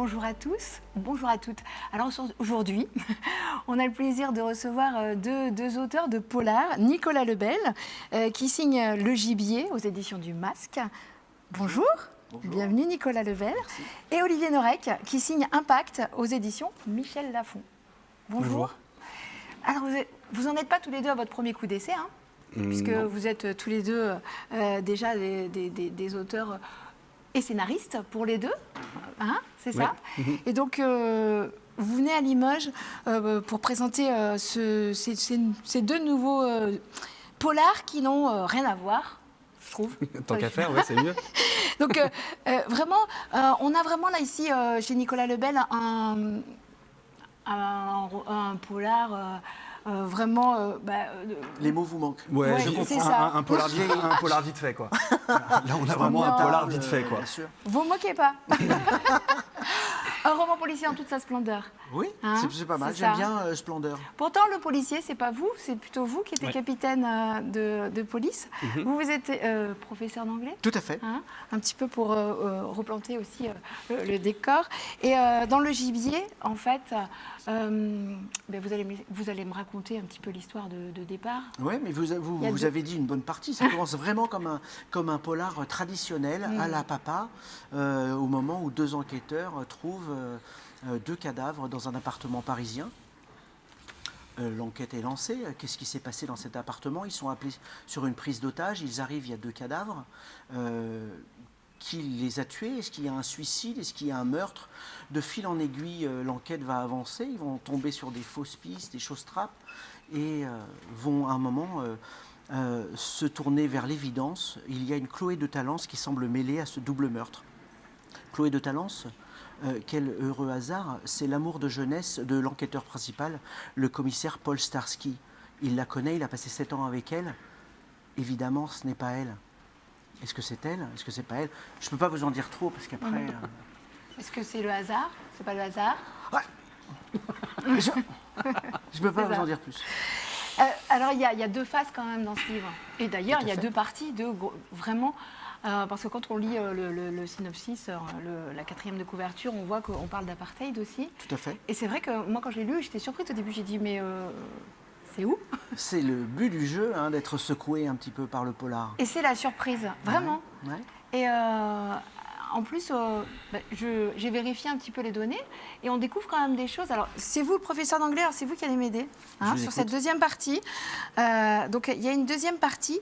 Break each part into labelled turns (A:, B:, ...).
A: bonjour à tous, bonjour à toutes. Alors aujourd'hui, on a le plaisir de recevoir deux auteurs de polar, Nicolas Lebel, qui signe Le Gibier aux éditions du Masque. Bonjour. Bonjour. Bienvenue Nicolas Lebel.
B: Merci.
A: Et Olivier Norek, qui signe Impact aux éditions Michel Lafon. Bonjour. Alors vous n'en êtes pas tous les deux à votre premier coup d'essai, hein, puisque
B: non.
A: vous êtes tous les deux déjà des auteurs et scénaristes pour les deux, hein, c'est ça. Et donc, vous venez à Limoges pour présenter ces deux nouveaux polars qui n'ont rien à voir, je trouve.
B: Tant qu'à faire, ouais, c'est mieux.
A: Donc, vraiment, on a vraiment là ici, chez Nicolas Lebel, un polar... vraiment...
C: Les mots vous manquent.
B: Ouais, je comprends. Un polar vite fait, quoi. Là, on a vraiment un polar vite fait, quoi.
C: Bien sûr.
A: Vous moquez pas. Un roman policier en toute sa splendeur.
C: Oui,
A: hein,
C: c'est pas mal. J'aime bien Splendeur.
A: Pourtant, le policier, c'est pas vous, c'est plutôt vous qui êtes capitaine de police. Vous êtes professeur d'anglais.
C: Tout à fait.
A: Hein, un petit peu pour replanter aussi le décor. Et dans Le Gibier, en fait, vous allez me raconter un petit peu l'histoire de départ.
C: Oui, mais vous avez dit une bonne partie. Ça commence vraiment comme un polar traditionnel à la papa, au moment où deux enquêteurs trouvent deux cadavres dans un appartement parisien. L'enquête est lancée. Qu'est-ce qui s'est passé dans cet appartement? Ils sont appelés sur une prise d'otage. Ils arrivent, il y a deux cadavres. Qui les a tués? Est-ce qu'il y a un suicide? Est-ce qu'il y a un meurtre? De fil en aiguille, l'enquête va avancer. Ils vont tomber sur des fausses pistes, des choses trappes, et vont à un moment se tourner vers l'évidence. Il y a une Chloé de Talence qui semble mêlée à ce double meurtre. Chloé de Talence, quel heureux hasard, c'est l'amour de jeunesse de l'enquêteur principal, le commissaire Paul Starsky. Il la connaît, il a passé 7 ans avec elle. Évidemment, ce n'est pas elle. Est-ce que c'est elle? Est-ce que c'est pas elle? Je ne peux pas vous en dire trop parce qu'après...
A: Est-ce que c'est le hasard? C'est pas le hasard?
C: Ouais. Je ne peux pas vous en dire plus.
A: Alors, il y a deux phases quand même dans ce livre. Et d'ailleurs, il y a deux parties, vraiment... parce que quand on lit le synopsis, la 4e de couverture, on voit qu'on parle d'apartheid aussi.
C: Tout à fait.
A: Et c'est vrai que moi, quand je l'ai lu, j'étais surprise au début. J'ai dit, mais c'est où?
C: C'est le but du jeu, hein, d'être secoué un petit peu par le polar.
A: Et c'est la surprise, vraiment.
C: Ouais.
A: Et en plus, j'ai vérifié un petit peu les données et on découvre quand même des choses. Alors, c'est vous le professeur d'anglais, alors c'est vous qui allez m'aider sur cette deuxième partie. Donc, il y a une deuxième partie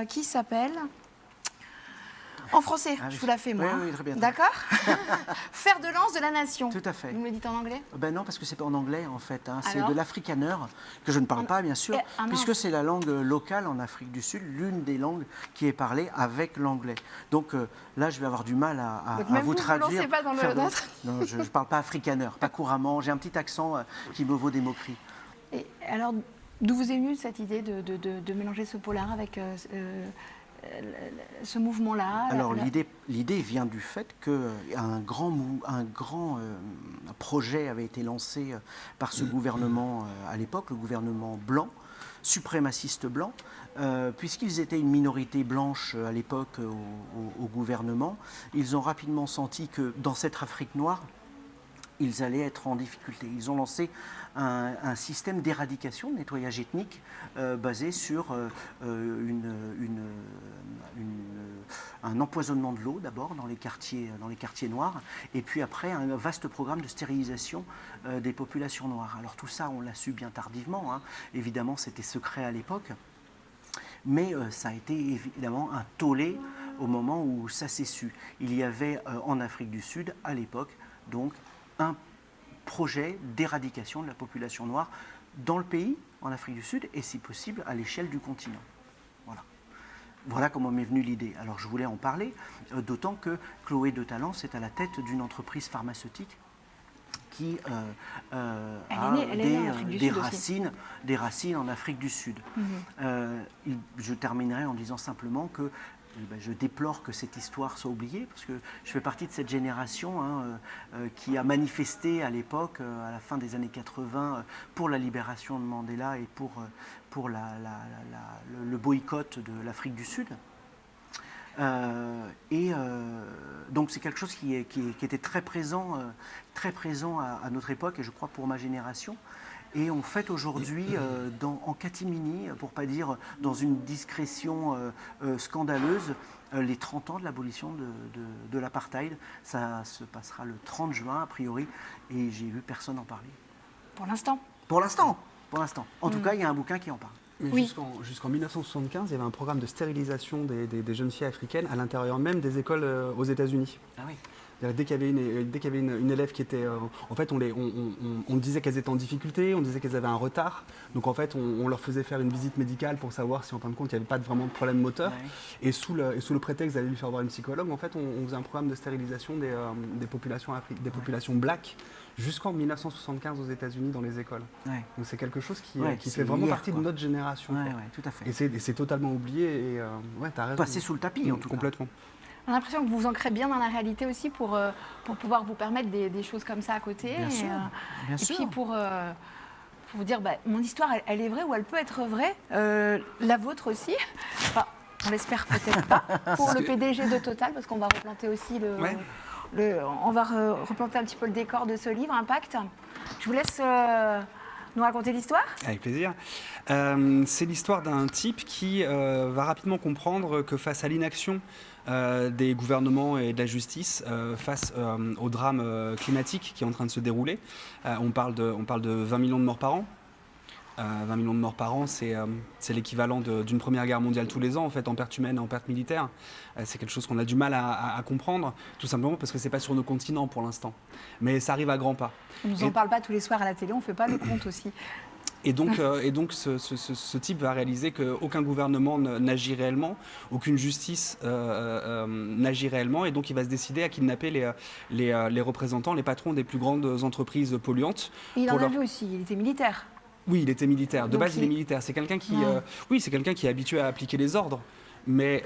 A: qui s'appelle... En français, je vous la fais moi.
C: Oui, très bien.
A: D'accord. Fer de lance de la nation.
C: Tout à fait.
A: Vous me le dites en anglais?
C: Ben non, parce que c'est pas en anglais en fait. Hein. C'est de l'afrikaner, que je ne parle pas bien sûr, puisque c'est la langue locale en Afrique du Sud, l'une des langues qui est parlée avec l'anglais. Donc là, je vais avoir du mal à vous traduire.
A: Vous ne lancez pas dans le nôtre?
C: Non, je ne parle pas afrikaner, pas couramment. J'ai un petit accent qui me vaut des moqueries.
A: Et alors, d'où vous est venue cette idée de mélanger ce polar avec... ce mouvement-là?
C: Alors l'idée vient du fait qu'un grand projet avait été lancé par ce gouvernement à l'époque, le gouvernement blanc, suprémaciste blanc, puisqu'ils étaient une minorité blanche à l'époque au gouvernement. Ils ont rapidement senti que dans cette Afrique noire, ils allaient être en difficulté. Ils ont lancé un système d'éradication, de nettoyage ethnique, basé sur un empoisonnement de l'eau d'abord dans les quartiers noirs, et puis après un vaste programme de stérilisation des populations noires. Alors tout ça, on l'a su bien tardivement, hein. Évidemment, c'était secret à l'époque, mais ça a été évidemment un tollé au moment où ça s'est su. Il y avait en Afrique du Sud, à l'époque, donc, un projet d'éradication de la population noire dans le pays, en Afrique du Sud, et si possible à l'échelle du continent. Voilà comment m'est venue l'idée. Alors je voulais en parler, d'autant que Chloé de Talence est à la tête d'une entreprise pharmaceutique qui a des racines en Afrique du Sud. Je terminerai en disant simplement que je déplore que cette histoire soit oubliée, parce que je fais partie de cette génération qui a manifesté à l'époque, à la fin des années 80, pour la libération de Mandela et pour le boycott de l'Afrique du Sud. Donc c'est quelque chose qui était très présent à notre époque, et je crois pour ma génération. Et on fête aujourd'hui, en catimini, pour ne pas dire dans une discrétion scandaleuse, les 30 ans de l'abolition de l'apartheid. Ça se passera le 30 juin, a priori, et j'ai vu personne en parler.
A: Pour l'instant.
C: Pour l'instant. En tout cas, il y a un bouquin qui en parle.
B: Mais
A: Oui.
B: jusqu'en 1975, il y avait un programme de stérilisation des jeunes filles africaines à l'intérieur même des écoles aux États-Unis.
C: Ah oui.
B: Dès qu'il y avait une élève qui était... en fait, on disait qu'elles étaient en difficulté, on disait qu'elles avaient un retard. Donc en fait, on leur faisait faire une visite médicale pour savoir si en fin de compte, il n'y avait pas vraiment de problème moteur. Ouais. Et sous le prétexte d'aller lui faire voir une psychologue, en fait, on faisait un programme de stérilisation des populations black jusqu'en 1975 aux États-Unis dans les écoles. Ouais. Donc c'est quelque chose qui fait vraiment partie de notre génération.
C: Ouais, tout à fait.
B: Et c'est totalement oublié. Et t'as raison.
C: Passé sous le tapis, en tout cas.
B: Complètement.
A: On a l'impression que vous vous ancrez bien dans la réalité aussi pour pouvoir vous permettre des choses comme ça à côté.
C: Bien sûr.
A: Et puis pour vous dire, mon histoire, elle est vraie ou elle peut être vraie. La vôtre aussi. Enfin, on l'espère peut-être pas. Pour le PDG de Total, parce qu'on va replanter aussi on va replanter un petit peu le décor de ce livre, Impact. Je vous laisse nous raconter l'histoire.
B: Avec plaisir. C'est l'histoire d'un type qui va rapidement comprendre que face à l'inaction des gouvernements et de la justice, face au drame climatique qui est en train de se dérouler, on parle de 20 millions de morts par an. 20 millions de morts par an, c'est l'équivalent d'une première guerre mondiale tous les ans, en fait, en pertes humaines et en pertes militaires. C'est quelque chose qu'on a du mal à comprendre, tout simplement parce que ce n'est pas sur nos continents pour l'instant. Mais ça arrive à grands pas.
A: On ne nous en parle pas tous les soirs à la télé, on ne fait pas le compte aussi.
B: Et donc ce type va réaliser qu'aucun gouvernement n'agit réellement, aucune justice n'agit réellement, et donc il va se décider à kidnapper les représentants, les patrons des plus grandes entreprises polluantes.
A: Et il en a vu aussi, il était militaire.
B: Oui, il était militaire. De
A: donc
B: base, il est militaire. C'est quelqu'un qui, c'est quelqu'un qui est habitué à appliquer les ordres. Mais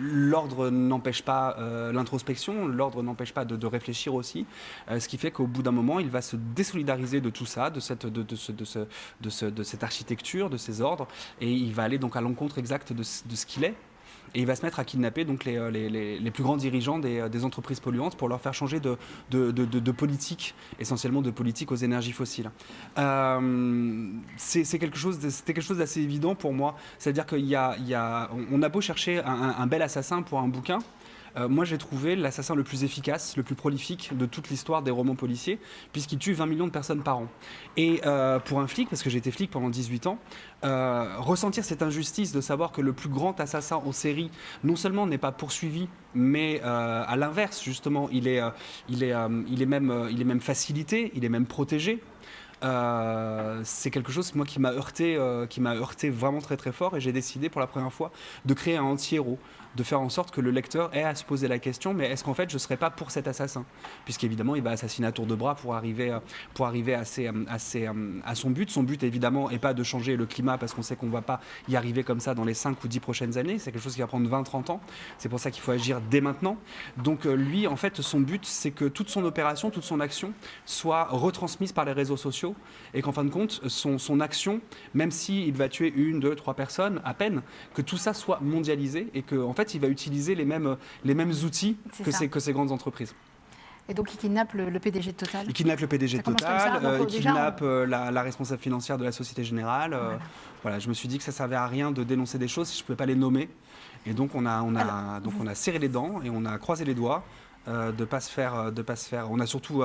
B: l'ordre n'empêche pas l'introspection, l'ordre n'empêche pas de réfléchir aussi, ce qui fait qu'au bout d'un moment, il va se désolidariser de tout ça, de cette architecture, de ces ordres, et il va aller donc à l'encontre exacte de ce qu'il est. Et il va se mettre à kidnapper donc les plus grands dirigeants des entreprises polluantes pour leur faire changer de politique, essentiellement de politique aux énergies fossiles. C'était quelque chose d'assez évident pour moi. C'est-à-dire qu'on a beau chercher un bel assassin pour un bouquin. Moi, j'ai trouvé l'assassin le plus efficace, le plus prolifique de toute l'histoire des romans policiers, puisqu'il tue 20 millions de personnes par an. Et pour un flic, parce que j'ai été flic pendant 18 ans, ressentir cette injustice de savoir que le plus grand assassin en série, non seulement n'est pas poursuivi, mais à l'inverse, justement, il est même facilité, il est même protégé. C'est quelque chose moi qui m'a heurté vraiment très très fort, et j'ai décidé pour la première fois de créer un anti-héros, de faire en sorte que le lecteur ait à se poser la question, mais est-ce qu'en fait je ne serais pas pour cet assassin, puisqu'évidemment il va assassiner à tour de bras pour arriver à son but. Son but évidemment n'est pas de changer le climat, parce qu'on sait qu'on ne va pas y arriver comme ça dans les 5 ou 10 prochaines années, c'est quelque chose qui va prendre 20-30 ans, c'est pour ça qu'il faut agir dès maintenant. Donc lui en fait son but c'est que toute son opération, toute son action soit retransmise par les réseaux sociaux, et qu'en fin de compte son action, même s'il va tuer 1, 2, 3 personnes à peine, que tout ça soit mondialisé, et qu'en fait il va utiliser les mêmes outils que ces grandes entreprises.
A: Et donc il kidnappe le PDG de Total.
B: Il kidnappe le PDG de Total, il kidnappe la responsable financière de la Société Générale. Voilà, je me suis dit que ça ne servait à rien de dénoncer des choses si je ne pouvais pas les nommer. Et donc on a serré les dents et on a croisé les doigts. De pas se faire. On a surtout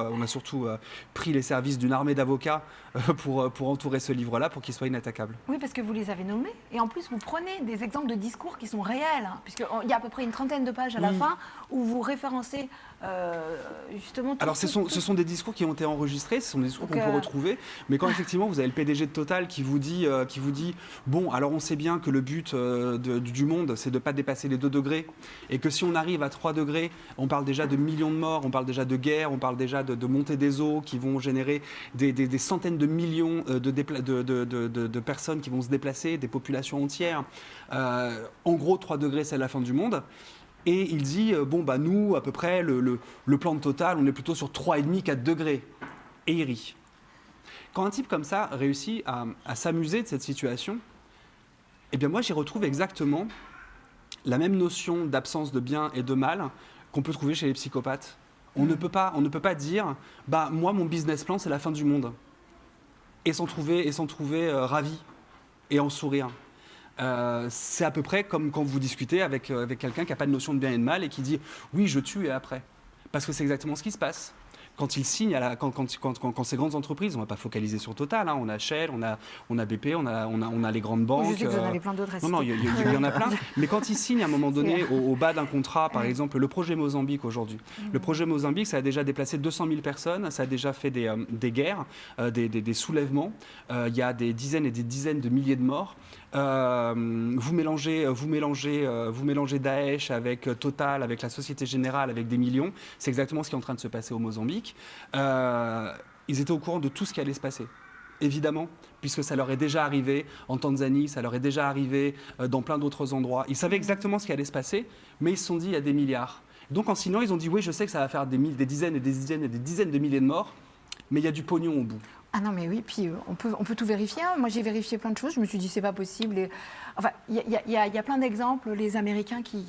B: pris les services d'une armée d'avocats pour entourer ce livre-là, pour qu'il soit inattaquable.
A: Oui, parce que vous les avez nommés, et en plus vous prenez des exemples de discours qui sont réels, hein, puisqu'il y a à peu près une 30aine de pages à la fin où vous référencez justement.
B: Alors ce sont des discours qui ont été enregistrés, ce sont des discours qu'on peut retrouver, mais quand effectivement vous avez le PDG de Total qui vous dit bon, alors on sait bien que le but du monde c'est de ne pas dépasser les 2 degrés, et que si on arrive à 3 degrés, on parle déjà de millions de morts, on parle déjà de guerre, on parle déjà de montée des eaux qui vont générer des centaines de millions de personnes qui vont se déplacer, des populations entières. En gros, 3 degrés, c'est la fin du monde. Et il dit, nous, à peu près, le plan de Total, on est plutôt sur 3,5, 4 degrés. Et il rit. Quand un type comme ça réussit à s'amuser de cette situation, eh bien moi, j'y retrouve exactement la même notion d'absence de bien et de mal qu'on peut trouver chez les psychopathes. On ne peut pas dire, bah moi mon business plan c'est la fin du monde, et s'en trouver ravi et en sourire. C'est à peu près comme quand vous discutez avec quelqu'un qui n'a pas de notion de bien et de mal et qui dit oui je tue et après, parce que c'est exactement ce qui se passe. Quand ils signent, quand ces grandes entreprises, on ne va pas focaliser sur Total, hein, on a Shell, on a BP, on a les grandes banques.
A: Je sais que vous en avez plein d'autres à citer.
B: Non, il y en a plein. Mais quand ils signent à un moment donné, au bas d'un contrat, par exemple, le projet Mozambique aujourd'hui. Le projet Mozambique, ça a déjà déplacé 200 000 personnes, ça a déjà fait des guerres, des soulèvements. Il y a des dizaines et des dizaines de milliers de morts. Vous mélangez Daesh avec Total, avec la Société Générale, avec des millions. C'est exactement ce qui est en train de se passer au Mozambique. Ils étaient au courant de tout ce qui allait se passer. Évidemment, puisque ça leur est déjà arrivé en Tanzanie, ça leur est déjà arrivé dans plein d'autres endroits. Ils savaient exactement ce qui allait se passer, mais ils se sont dit il y a des milliards. Donc en signant, ils ont dit oui, je sais que ça va faire des dizaines et des dizaines et des dizaines de milliers de morts, mais il y a du pognon au bout.
A: Ah non, mais oui, puis on peut tout vérifier. Hein. Moi, j'ai vérifié plein de choses. Je me suis dit, c'est pas possible. Et, enfin, il y a plein d'exemples. Les Américains qui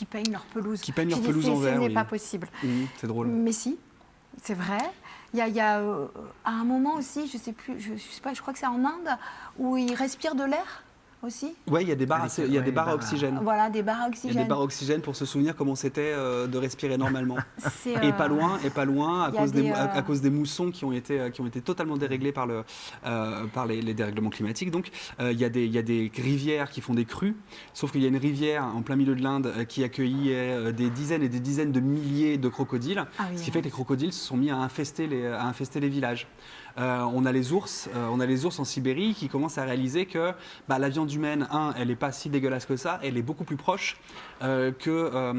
A: peignent leur pelouse.
B: Qui peignent leur pelouse en vert,
A: ce n'est
B: oui.
A: pas possible.
B: C'est drôle.
A: Mais si, c'est vrai. Il y a à un moment aussi, je sais pas, je crois que c'est en Inde, où ils respirent de l'air. Aussi.
B: Oui, il y a des barres à oxygène.
A: Voilà, des barres à oxygène.
B: Il y a des barres à oxygène pour se souvenir comment c'était de respirer normalement. Et pas loin, à cause des moussons qui ont été totalement déréglés par les dérèglements climatiques. Donc, il y a des rivières qui font des crues, sauf qu'il y a une rivière en plein milieu de l'Inde qui accueillait des dizaines et des dizaines de milliers de crocodiles, ce qui fait que les crocodiles se sont mis à infester les villages. On a les ours en Sibérie qui commencent à réaliser que la viande humaine, elle n'est pas si dégueulasse que ça, elle est beaucoup plus proche que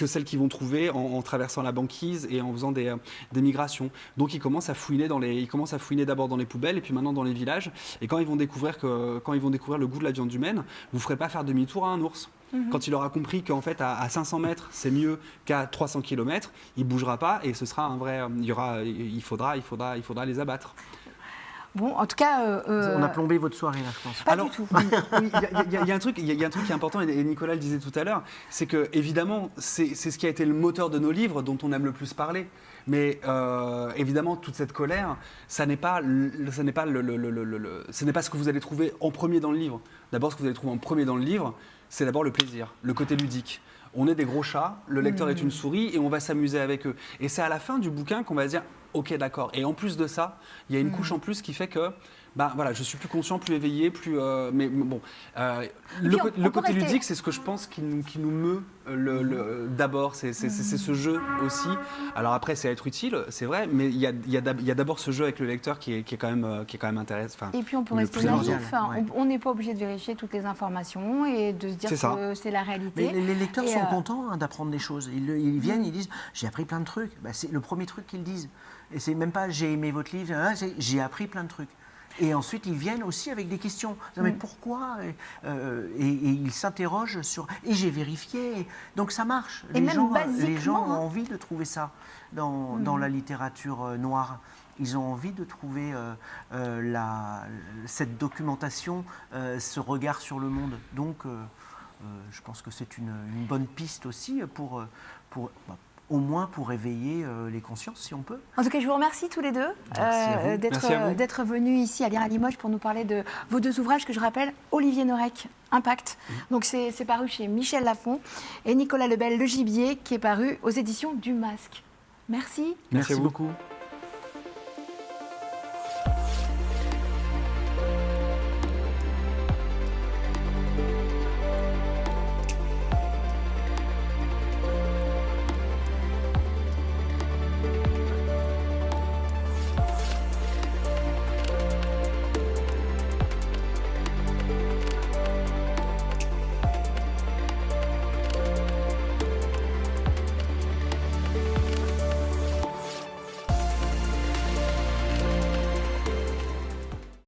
B: celle qu'ils vont trouver en traversant la banquise et en faisant des migrations. Donc ils commencent à fouiner d'abord dans les poubelles et puis maintenant dans les villages. Et quand ils vont découvrir le goût de la viande humaine, vous ne ferez pas faire demi-tour à un ours. Quand il aura compris qu'en fait à 500 mètres c'est mieux qu'à 300 km, il ne bougera pas et ce sera un vrai. Il faudra les abattre.
A: Bon, en tout cas,
C: on a plombé votre soirée là, je pense.
A: Pas du tout.
B: Il y a un truc qui est important et Nicolas le disait tout à l'heure, c'est que évidemment c'est ce qui a été le moteur de nos livres dont on aime le plus parler. Mais évidemment, toute cette colère, ce n'est pas ce que vous allez trouver en premier dans le livre. D'abord, ce que vous allez trouver en premier dans le livre, c'est d'abord le plaisir, le côté ludique. On est des gros chats, le lecteur est une souris et on va s'amuser avec eux. Et c'est à la fin du bouquin qu'on va se dire « Ok, d'accord ». Et en plus de ça, il y a une couche en plus qui fait que voilà, je suis plus conscient, plus éveillé, mais bon. Le côté ludique, c'est ce que je pense qui nous meut d'abord. C'est ce jeu aussi. Alors après, c'est être utile, c'est vrai, mais il y a d'abord ce jeu avec le lecteur qui est quand même intéressant.
A: Et puis on peut rester naïf. On n'est pas obligé de vérifier toutes les informations et de se dire que c'est la réalité.
C: Mais les lecteurs sont contents d'apprendre des choses. Ils viennent, ils disent « J'ai appris plein de trucs ». C'est le premier truc qu'ils disent. Et c'est même pas « J'ai aimé votre livre », j'ai appris plein de trucs. Et ensuite, ils viennent aussi avec des questions. Mais pourquoi et ils s'interrogent sur... Et j'ai vérifié. Donc ça marche. Les gens ont envie de trouver ça dans la littérature noire. Ils ont envie de trouver cette documentation, ce regard sur le monde. Donc, je pense que c'est une bonne piste aussi au moins pour éveiller les consciences, si on peut.
A: En tout cas, je vous remercie tous les deux d'être venus ici à Lire à Limoges pour nous parler de vos deux ouvrages que je rappelle, Olivier Norek, Impact. Donc c'est paru chez Michel Lafon, et Nicolas Lebel, Le Gibier, qui est paru aux éditions du Masque. Merci.
C: Merci beaucoup.